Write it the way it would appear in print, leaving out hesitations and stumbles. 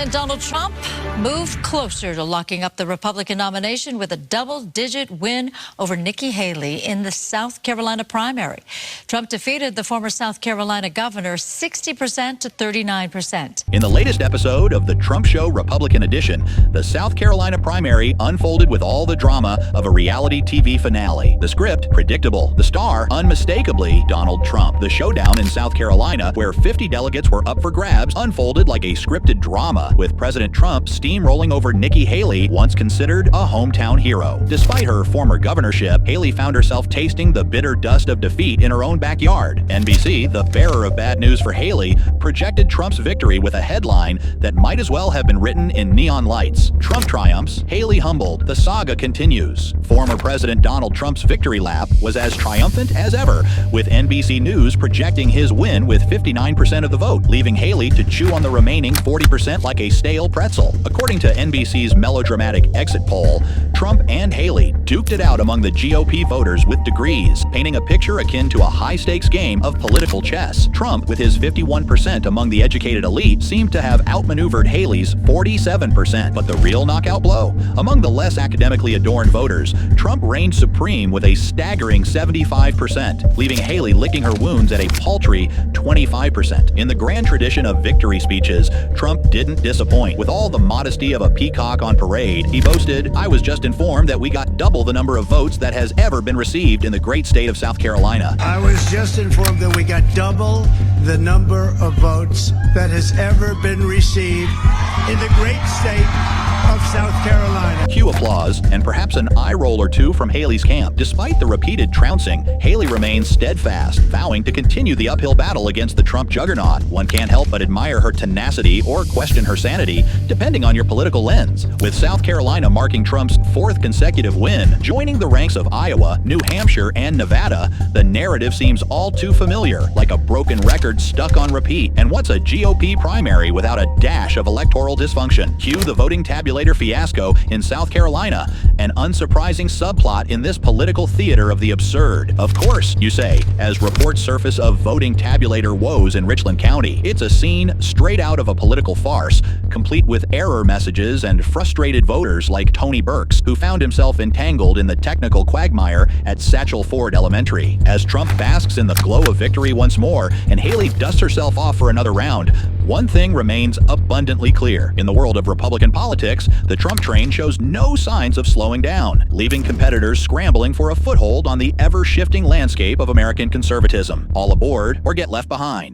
President Donald Trump moved closer to locking up the Republican nomination with a double-digit win over Nikki Haley in the South Carolina primary. Trump defeated the former South Carolina governor 60% to 39%. In the latest episode of The Trump Show Republican Edition, the South Carolina primary unfolded with all the drama of a reality TV finale. The script, predictable. The star, unmistakably Donald Trump. The showdown in South Carolina, where 50 delegates were up for grabs, unfolded like a scripted drama, with President Trump steamrolling over Nikki Haley, once considered a hometown hero. Despite her former governorship, Haley found herself tasting the bitter dust of defeat in her own backyard. NBC, the bearer of bad news for Haley, projected Trump's victory with a headline that might as well have been written in neon lights. Trump triumphs, Haley humbled, the saga continues. Former President Donald Trump's victory lap was as triumphant as ever, with NBC News projecting his win with 59% of the vote, leaving Haley to chew on the remaining 40% like a stale pretzel. According to NBC's melodramatic exit poll, Trump and Haley duked it out among the GOP voters with degrees, painting a picture akin to a high-stakes game of political chess. Trump, with his 51% among the educated elite, seemed to have outmaneuvered Haley's 47%. But the real knockout blow? Among the less academically adorned voters, Trump reigned supreme with a staggering 75%, leaving Haley licking her wounds at a paltry 25%. In the grand tradition of victory speeches, Trump didn't disappoint. With all the modesty of a peacock on parade, he boasted, "I was just informed that we got double the number of votes that has ever been received in the great state of South Carolina." I was just informed that we got double the number of votes that has ever been received in the great state of South Carolina. Cue applause and perhaps an eye roll or two from Haley's camp. Despite the repeated trouncing, Haley remains steadfast, vowing to continue the uphill battle against the Trump juggernaut. One can't help but admire her tenacity or question her sanity, depending on your political lens. With South Carolina marking Trump's fourth consecutive win, joining the ranks of Iowa, New Hampshire, and Nevada, the narrative seems all too familiar, like a broken record stuck on repeat. And what's a GOP primary without a dash of electoral dysfunction? Cue the voting tabulator fiasco in South Carolina, an unsurprising subplot in this political theater of the absurd. Of course, you say, as reports surface of voting tabulator woes in Richland County. It's a scene straight out of a political farce, complete with error messages and frustrated voters like Tony Burks, who found himself entangled in the technical quagmire at Satchel Ford Elementary. As Trump basks in the glow of victory once more and Haley dusts herself off for another round, one thing remains abundantly clear. In the world of Republican politics, the Trump train shows no signs of slowing down, leaving competitors scrambling for a foothold on the ever-shifting landscape of American conservatism. All aboard or get left behind.